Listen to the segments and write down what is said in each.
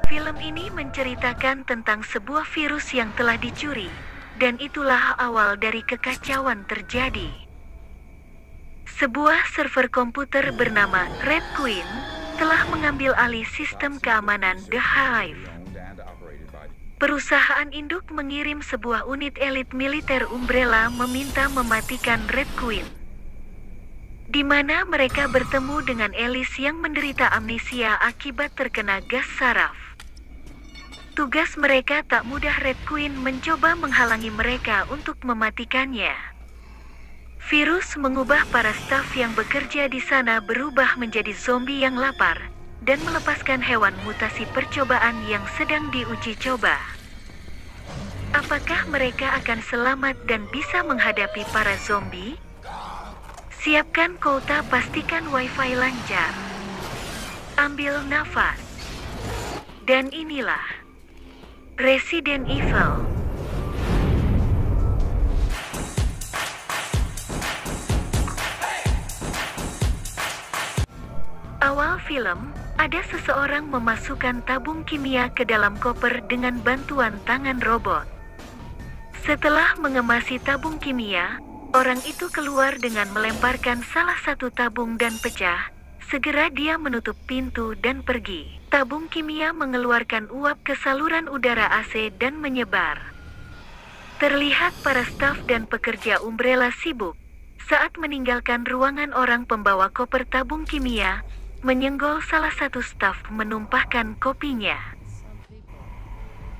Film ini menceritakan tentang sebuah virus yang telah dicuri, dan itulah awal dari kekacauan terjadi. Sebuah server komputer bernama Red Queen telah mengambil alih sistem keamanan The Hive. Perusahaan induk mengirim sebuah unit elit militer Umbrella meminta mematikan Red Queen, di mana mereka bertemu dengan Alice yang menderita amnesia akibat terkena gas saraf. Tugas mereka tak mudah. Red Queen mencoba menghalangi mereka untuk mematikannya. Virus mengubah para staf yang bekerja di sana berubah menjadi zombie yang lapar, dan melepaskan hewan mutasi percobaan yang sedang diuji coba. Apakah mereka akan selamat dan bisa menghadapi para zombie? Siapkan kuota, pastikan wifi lancar. Ambil nafas. Dan inilah Resident Evil. Awal film, ada seseorang memasukkan tabung kimia ke dalam koper dengan bantuan tangan robot. Setelah mengemasi tabung kimia, orang itu keluar dengan melemparkan salah satu tabung dan pecah. Segera dia menutup pintu dan pergi. Tabung kimia mengeluarkan uap ke saluran udara AC dan menyebar. Terlihat para staf dan pekerja Umbrella sibuk saat meninggalkan ruangan. Orang pembawa koper tabung kimia menyenggol salah satu staf menumpahkan kopinya.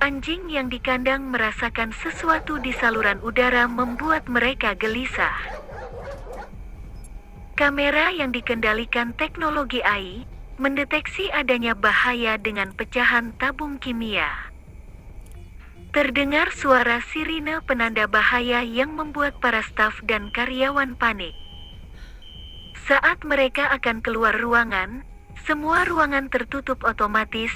Anjing yang di kandang merasakan sesuatu di saluran udara membuat mereka gelisah. Kamera yang dikendalikan teknologi AI mendeteksi adanya bahaya dengan pecahan tabung kimia. Terdengar suara sirine penanda bahaya yang membuat para staf dan karyawan panik. Saat mereka akan keluar ruangan, semua ruangan tertutup otomatis.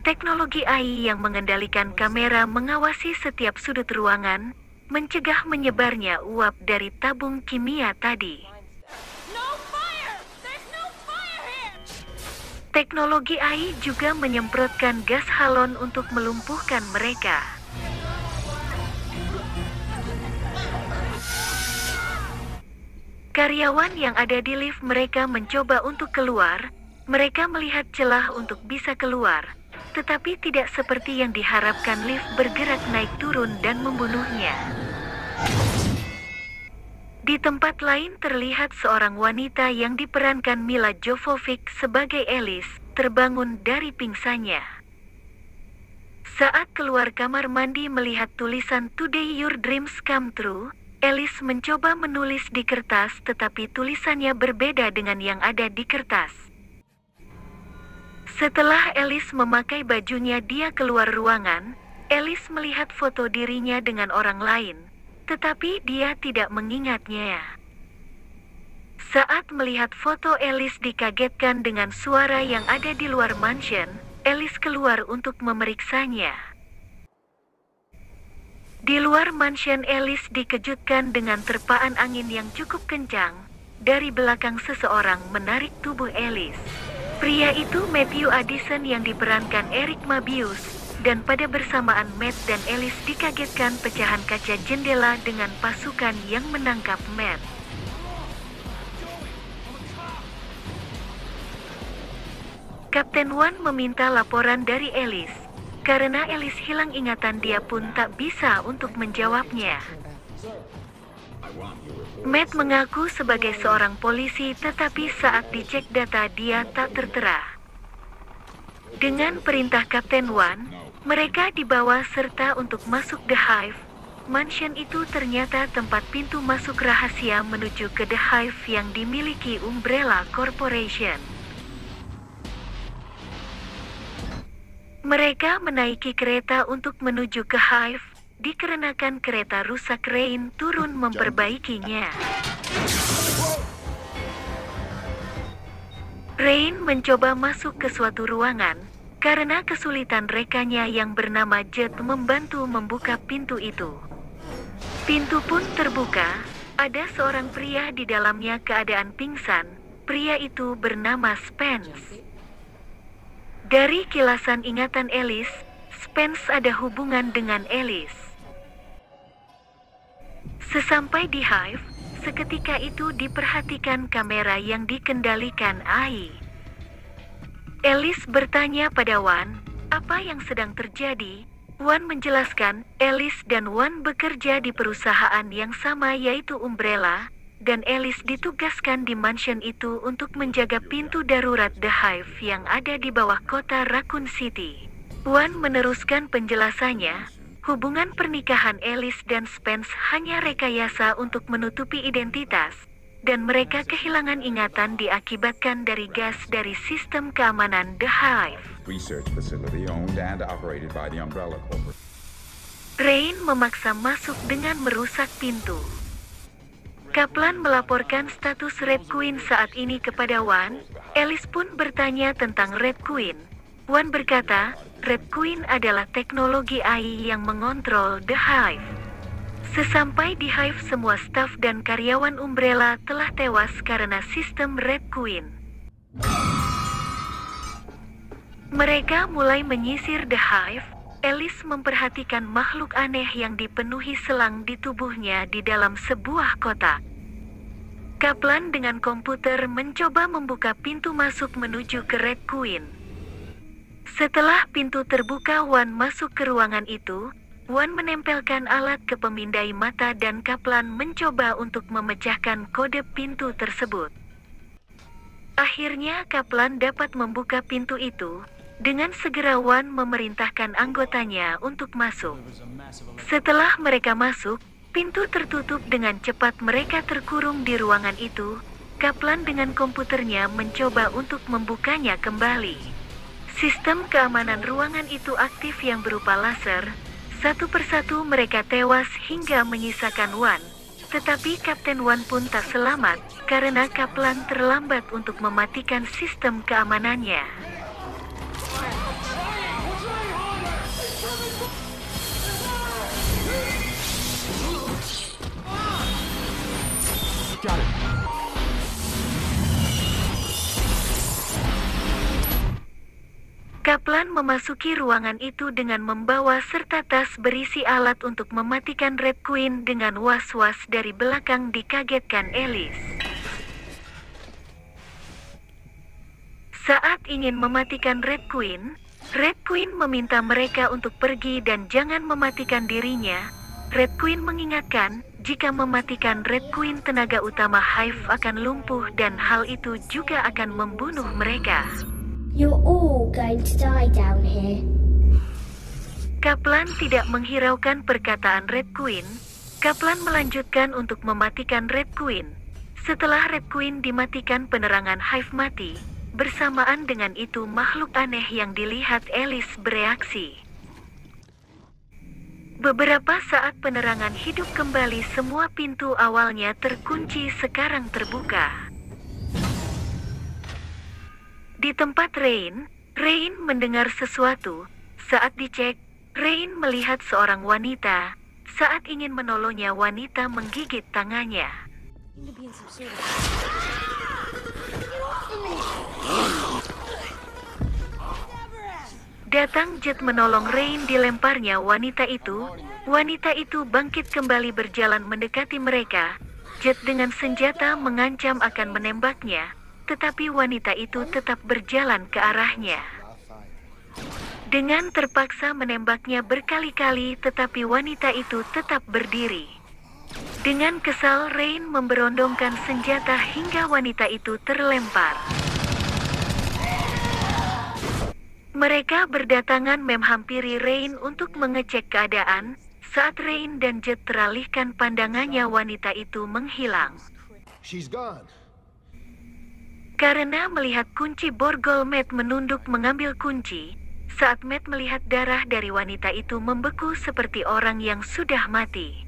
Teknologi AI yang mengendalikan kamera mengawasi setiap sudut ruangan, mencegah menyebarnya uap dari tabung kimia tadi. Teknologi AI juga menyemprotkan gas halon untuk melumpuhkan mereka. Karyawan yang ada di lift mereka mencoba untuk keluar. Mereka melihat celah untuk bisa keluar, tetapi tidak seperti yang diharapkan. Lift bergerak naik turun dan membunuhnya. Di tempat lain terlihat seorang wanita yang diperankan Mila Jovovich sebagai Alice, terbangun dari pingsannya. Saat keluar kamar mandi melihat tulisan "Today your dreams come true", Alice mencoba menulis di kertas tetapi tulisannya berbeda dengan yang ada di kertas. Setelah Alice memakai bajunya dia keluar ruangan. Alice melihat foto dirinya dengan orang lain, tetapi dia tidak mengingatnya. Saat melihat foto Alice dikagetkan dengan suara yang ada di luar mansion. Alice keluar untuk memeriksanya. Di luar mansion Alice dikejutkan dengan terpaan angin yang cukup kencang. Dari belakang seseorang menarik tubuh Alice. Pria itu Matthew Addison yang diperankan Eric Mabius. Dan pada bersamaan Matt dan Alice dikagetkan pecahan kaca jendela dengan pasukan yang menangkap Matt. Kapten Wan meminta laporan dari Alice. Karena Alice hilang ingatan dia pun tak bisa untuk menjawabnya. Matt mengaku sebagai seorang polisi tetapi saat dicek data dia tak tertera. Dengan perintah Kapten Wan, mereka dibawa serta untuk masuk The Hive. Mansion itu ternyata tempat pintu masuk rahasia menuju ke The Hive yang dimiliki Umbrella Corporation. Mereka menaiki kereta untuk menuju ke Hive, dikarenakan kereta rusak. Rain turun memperbaikinya. Rain mencoba masuk ke suatu ruangan. Karena kesulitan rekannya yang bernama Jet membantu membuka pintu itu. Pintu pun terbuka, ada seorang pria di dalamnya keadaan pingsan. Pria itu bernama Spence. Dari kilasan ingatan Alice, Spence ada hubungan dengan Alice. Sesampai di Hive, seketika itu diperhatikan kamera yang dikendalikan AI. Alice bertanya pada Wan, apa yang sedang terjadi? Wan menjelaskan, Alice dan Wan bekerja di perusahaan yang sama yaitu Umbrella, dan Alice ditugaskan di mansion itu untuk menjaga pintu darurat The Hive yang ada di bawah kota Raccoon City. Wan meneruskan penjelasannya, hubungan pernikahan Alice dan Spence hanya rekayasa untuk menutupi identitas, dan mereka kehilangan ingatan diakibatkan dari gas dari sistem keamanan The Hive. Research facility owned and operated by the Umbrella Corporation. Rain memaksa masuk dengan merusak pintu. Kaplan melaporkan status Red Queen saat ini kepada Wan. Alice pun bertanya tentang Red Queen. Wan berkata, Red Queen adalah teknologi AI yang mengontrol The Hive. Sesampai di Hive, semua staf dan karyawan Umbrella telah tewas karena sistem Red Queen. Mereka mulai menyisir The Hive. Alice memperhatikan makhluk aneh yang dipenuhi selang di tubuhnya di dalam sebuah kotak. Kaplan dengan komputer mencoba membuka pintu masuk menuju ke Red Queen. Setelah pintu terbuka, Wan masuk ke ruangan itu. Wan menempelkan alat ke pemindai mata dan Kaplan mencoba untuk memecahkan kode pintu tersebut. Akhirnya Kaplan dapat membuka pintu itu. Dengan segera Wan memerintahkan anggotanya untuk masuk. Setelah mereka masuk, pintu tertutup dengan cepat. Mereka terkurung di ruangan itu. Kaplan dengan komputernya mencoba untuk membukanya kembali. Sistem keamanan ruangan itu aktif yang berupa laser. Satu persatu mereka tewas hingga menyisakan Wan. Tetapi Kapten Wan pun tak selamat, karena Kaplan terlambat untuk mematikan sistem keamanannya. Got it. Kaplan memasuki ruangan itu dengan membawa serta tas berisi alat untuk mematikan Red Queen. Dengan was-was dari belakang dikagetkan Alice. Saat ingin mematikan Red Queen meminta mereka untuk pergi dan jangan mematikan dirinya. Red Queen mengingatkan, jika mematikan Red Queen tenaga utama Hive akan lumpuh dan hal itu juga akan membunuh mereka. You're all going to die down here. Kaplan tidak menghiraukan perkataan Red Queen. Kaplan melanjutkan untuk mematikan Red Queen. Setelah Red Queen dimatikan, penerangan Hive mati. Bersamaan dengan itu makhluk aneh yang dilihat Alice bereaksi. Beberapa saat penerangan hidup kembali. Semua pintu awalnya terkunci sekarang terbuka. Di tempat Rain mendengar sesuatu. Saat dicek, Rain melihat seorang wanita. Saat ingin menolongnya, wanita menggigit tangannya. Datang Jet menolong Rain, dilemparnya wanita itu. Wanita itu bangkit kembali berjalan mendekati mereka. Jet dengan senjata mengancam akan menembaknya. Tetapi wanita itu tetap berjalan ke arahnya. Dengan terpaksa menembaknya berkali-kali, tetapi wanita itu tetap berdiri. Dengan kesal, Rain memberondongkan senjata hingga wanita itu terlempar. Mereka berdatangan menghampiri Rain untuk mengecek keadaan. Saat Rain dan Jet teralihkan pandangannya, wanita itu menghilang. She's gone. Karena melihat kunci borgol, Matt menunduk mengambil kunci. Saat Matt melihat darah dari wanita itu membeku seperti orang yang sudah mati.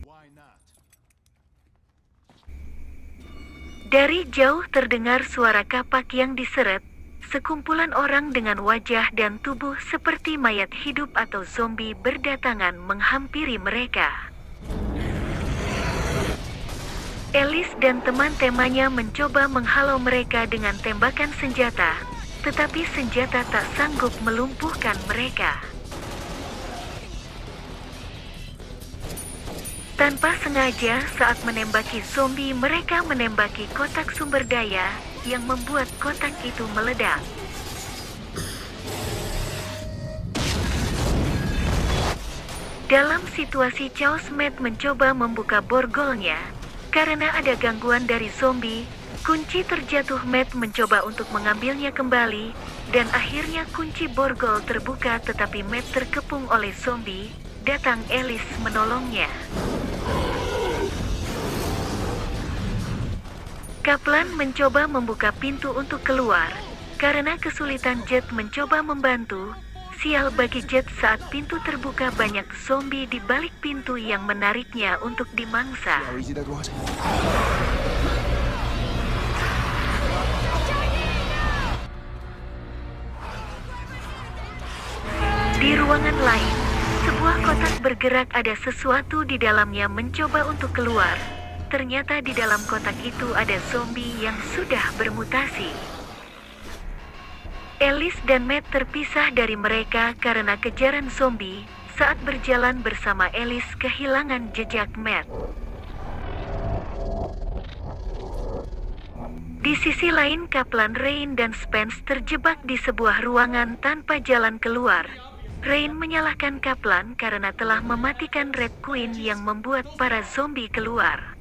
Dari jauh terdengar suara kapak yang diseret. Sekumpulan orang dengan wajah dan tubuh seperti mayat hidup atau zombie berdatangan menghampiri mereka. Alice dan teman-temannya mencoba menghalau mereka dengan tembakan senjata. tetapi senjata tak sanggup melumpuhkan mereka. Tanpa sengaja saat menembaki zombie, mereka menembaki kotak sumber daya yang membuat kotak itu meledak. Dalam situasi chaos, Matt mencoba membuka borgolnya. Karena ada gangguan dari zombie, kunci terjatuh. Matt mencoba untuk mengambilnya kembali, dan akhirnya kunci borgol terbuka, tetapi Matt terkepung oleh zombie. Datang Alice menolongnya. Kaplan mencoba membuka pintu untuk keluar. Karena kesulitan, Jet mencoba membantu. Sial bagi Jet, saat pintu terbuka banyak zombie di balik pintu yang menariknya untuk dimangsa. Di ruangan lain, sebuah kotak bergerak, ada sesuatu di dalamnya mencoba untuk keluar. Ternyata di dalam kotak itu ada zombie yang sudah bermutasi. Alice dan Matt terpisah dari mereka karena kejaran zombie. Saat berjalan bersama, Alice kehilangan jejak Matt. Di sisi lain, Kaplan, Rain, dan Spence terjebak di sebuah ruangan tanpa jalan keluar. Rain menyalahkan Kaplan karena telah mematikan Red Queen yang membuat para zombie keluar.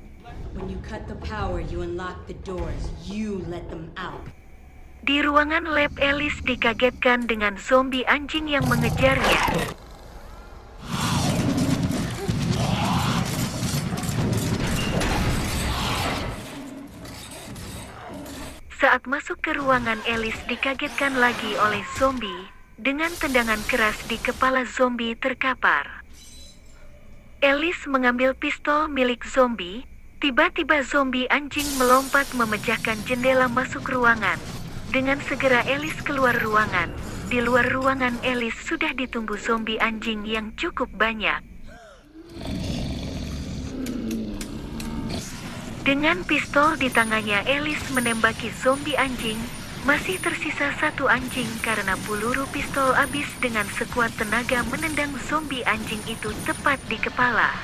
When you cut the power, you unlock the doors. You let them out. Di ruangan lab, Alice dikagetkan dengan zombie anjing yang mengejarnya. Saat masuk ke ruangan, Alice dikagetkan lagi oleh zombie. Dengan tendangan keras di kepala zombie terkapar. Alice mengambil pistol milik zombie. Tiba-tiba zombie anjing melompat memecahkan jendela masuk ruangan. Dengan segera Alice keluar ruangan. Di luar ruangan, Alice sudah ditunggu zombie anjing yang cukup banyak. Dengan pistol di tangannya, Alice menembaki zombie anjing. Masih tersisa satu anjing karena peluru pistol habis. Dengan sekuat tenaga menendang zombie anjing itu tepat di kepala.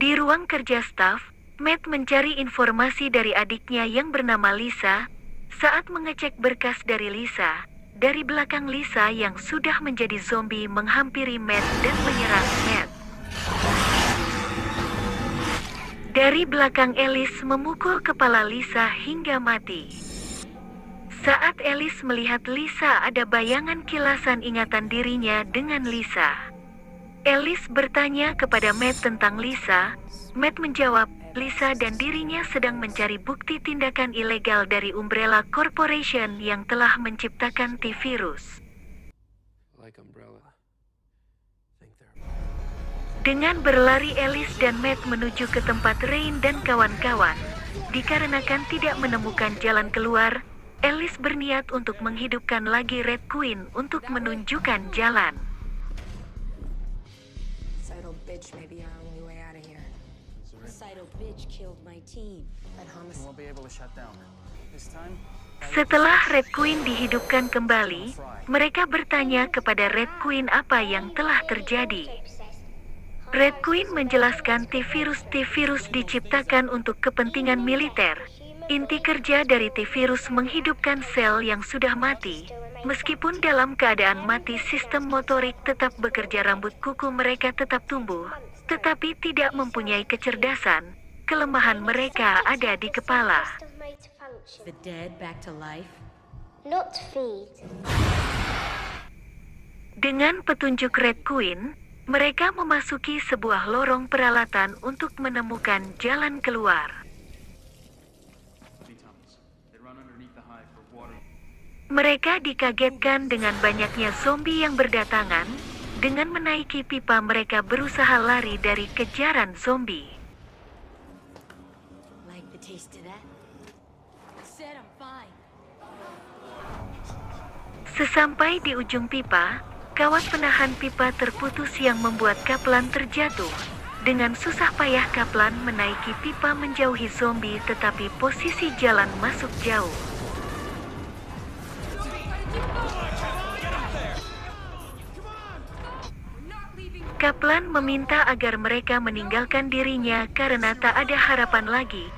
Di ruang kerja staf, Matt mencari informasi dari adiknya yang bernama Lisa. Saat mengecek berkas dari Lisa, dari belakang Lisa yang sudah menjadi zombie menghampiri Matt dan menyerang Matt. Dari belakang, Alice memukul kepala Lisa hingga mati. Saat Alice melihat Lisa, ada bayangan kilasan ingatan dirinya dengan Lisa. Alice bertanya kepada Matt tentang Lisa. Matt menjawab, Lisa dan dirinya sedang mencari bukti tindakan ilegal dari Umbrella Corporation yang telah menciptakan T-Virus. Dengan berlari, Alice dan Matt menuju ke tempat Rain dan kawan-kawan. Dikarenakan tidak menemukan jalan keluar, Alice berniat untuk menghidupkan lagi Red Queen untuk menunjukkan jalan. Bitch may be our only way out of here. Cyto bitch killed my team. That homicide won't be able to shut down. This time. Setelah Red Queen dihidupkan kembali, mereka bertanya kepada Red Queen apa yang telah terjadi. Red Queen menjelaskan T-Virus diciptakan untuk kepentingan militer. Inti kerja dari T-Virus menghidupkan sel yang sudah mati. Meskipun dalam keadaan mati, sistem motorik tetap bekerja, rambut kuku mereka tetap tumbuh, tetapi tidak mempunyai kecerdasan. Kelemahan mereka ada di kepala. The dead back to life. Not feed. Dengan petunjuk Red Queen, mereka memasuki sebuah lorong peralatan untuk menemukan jalan keluar. Mereka dikagetkan dengan banyaknya zombie yang berdatangan. Dengan menaiki pipa, mereka berusaha lari dari kejaran zombie. Like the taste of that? Said I'm fine. Sesampai di ujung pipa, kawat penahan pipa terputus yang membuat Kaplan terjatuh. Dengan susah payah Kaplan menaiki pipa menjauhi zombie, tetapi posisi jalan masuk jauh. Kaplan meminta agar mereka meninggalkan dirinya karena tak ada harapan lagi.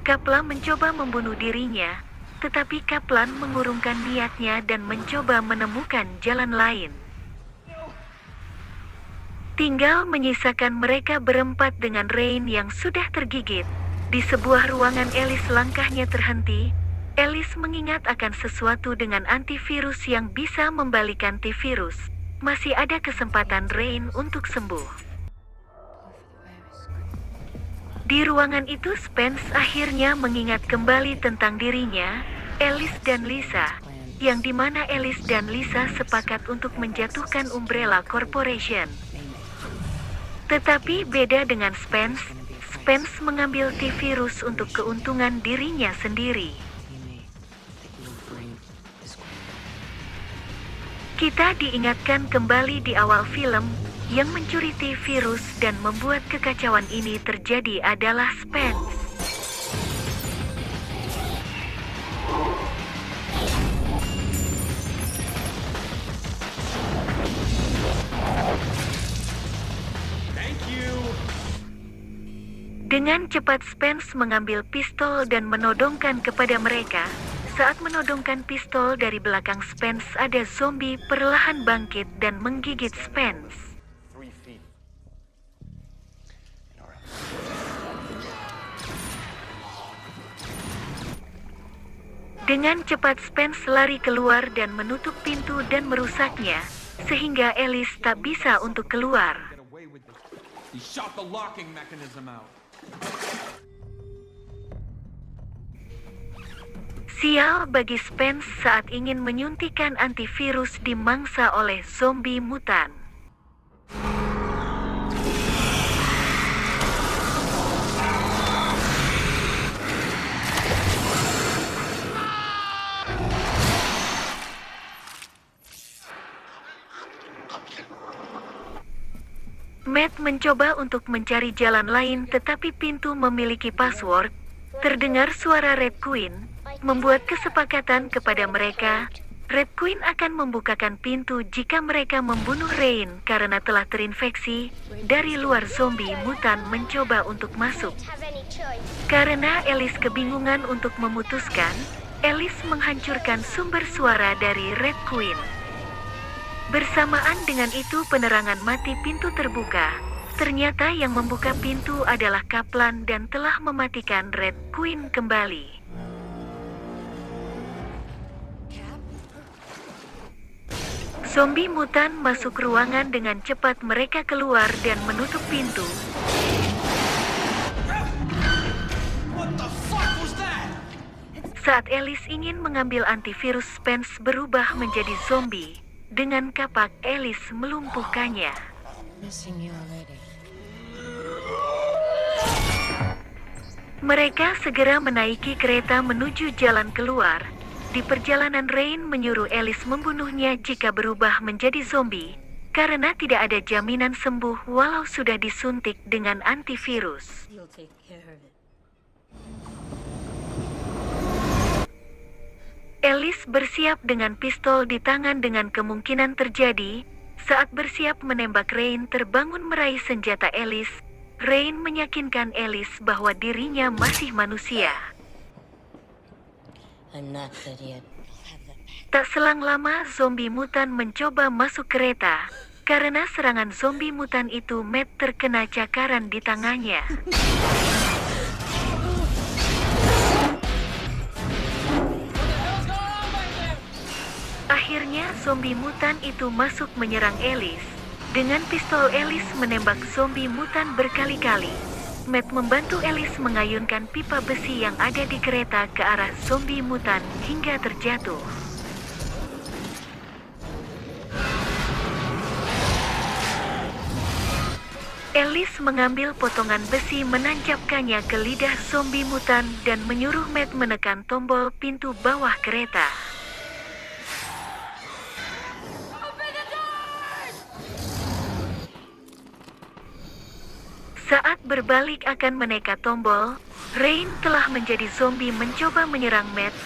Kaplan mencoba membunuh dirinya, tetapi Kaplan mengurungkan niatnya dan mencoba menemukan jalan lain. Tinggal menyisakan mereka berempat dengan Rain yang sudah tergigit. Di sebuah ruangan Alice langkahnya terhenti. Alice mengingat akan sesuatu dengan antivirus yang bisa membalikan antivirus. Masih ada kesempatan Rain untuk sembuh. Di ruangan itu Spence akhirnya mengingat kembali tentang dirinya, Alice dan Lisa, yang dimana Alice dan Lisa sepakat untuk menjatuhkan Umbrella Corporation. Tetapi beda dengan Spence, Spence mengambil antivirus untuk keuntungan dirinya sendiri. Kita diingatkan kembali di awal film, yang mencuri virus dan membuat kekacauan ini terjadi adalah Spence. Thank you. Dengan cepat Spence mengambil pistol dan menodongkan kepada mereka. Saat menodongkan pistol dari belakang Spence, ada zombie perlahan bangkit dan menggigit Spence. Dengan cepat Spence lari keluar dan menutup pintu dan merusaknya, sehingga Alice tak bisa untuk keluar. He shot the locking mechanism out. Sial bagi Spence saat ingin menyuntikkan antivirus dimangsa oleh zombie mutan. Matt mencoba untuk mencari jalan lain, tetapi pintu memiliki password. Terdengar suara Red Queen membuat kesepakatan kepada mereka. Red Queen akan membukakan pintu jika mereka membunuh Rain karena telah terinfeksi. Dari luar zombie mutan mencoba untuk masuk. Karena Alice kebingungan untuk memutuskan, Alice menghancurkan sumber suara dari Red Queen. Bersamaan dengan itu penerangan mati, pintu terbuka. Ternyata yang membuka pintu adalah Kaplan dan telah mematikan Red Queen kembali. Zombie mutan masuk ruangan dengan cepat, mereka keluar dan menutup pintu. Saat Alice ingin mengambil antivirus, Spence berubah menjadi zombie. Dengan kapak, Alice melumpuhkannya. Mereka segera menaiki kereta menuju jalan keluar. Di perjalanan Rain menyuruh Alice membunuhnya jika berubah menjadi zombie, karena tidak ada jaminan sembuh walau sudah disuntik dengan antivirus. Alice bersiap dengan pistol di tangan. Dengan kemungkinan terjadi, saat bersiap menembak Rain terbangun meraih senjata Alice. Rain meyakinkan Alice bahwa dirinya masih manusia. Tak selang lama zombie mutan mencoba masuk kereta. Karena serangan zombie mutan itu, Matt terkena cakaran di tangannya. Akhirnya zombie mutan itu masuk menyerang Alice. Dengan pistol Alice menembak zombie mutan berkali-kali. Matt membantu Alice mengayunkan pipa besi yang ada di kereta ke arah zombie mutan hingga terjatuh. Alice mengambil potongan besi, menancapkannya ke lidah zombie mutan dan menyuruh Matt menekan tombol pintu bawah kereta. Open the Saat berbalik akan menekan tombol, Rain telah menjadi zombie mencoba menyerang Matt.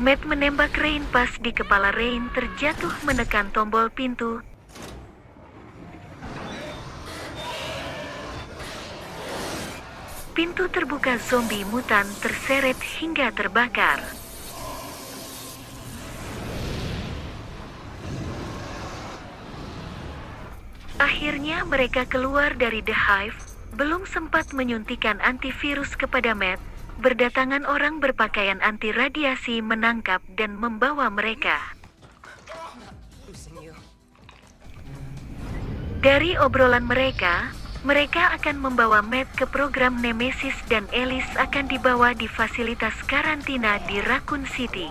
Matt menembak Rain pas di kepala Rain terjatuh menekan tombol pintu. Pintu terbuka, zombie mutan terseret hingga terbakar. Akhirnya mereka keluar dari The Hive, belum sempat menyuntikan antivirus kepada Matt. Berdatangan orang berpakaian anti radiasi menangkap dan membawa mereka. Dari obrolan mereka akan membawa Matt ke program Nemesis dan Alice akan dibawa di fasilitas karantina di Raccoon City.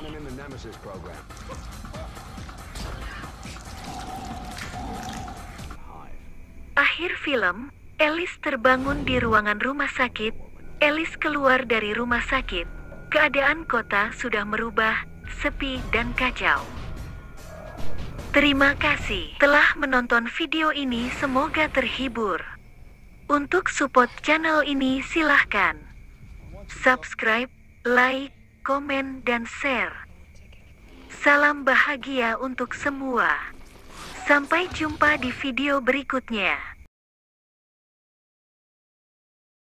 Akhir film, Alice terbangun di ruangan rumah sakit. Alice keluar dari rumah sakit. Keadaan kota sudah merubah, sepi dan kacau. Terima kasih telah menonton video ini, semoga terhibur. Untuk support channel ini silahkan subscribe, like, komen, dan share. Salam bahagia untuk semua. Sampai jumpa di video berikutnya.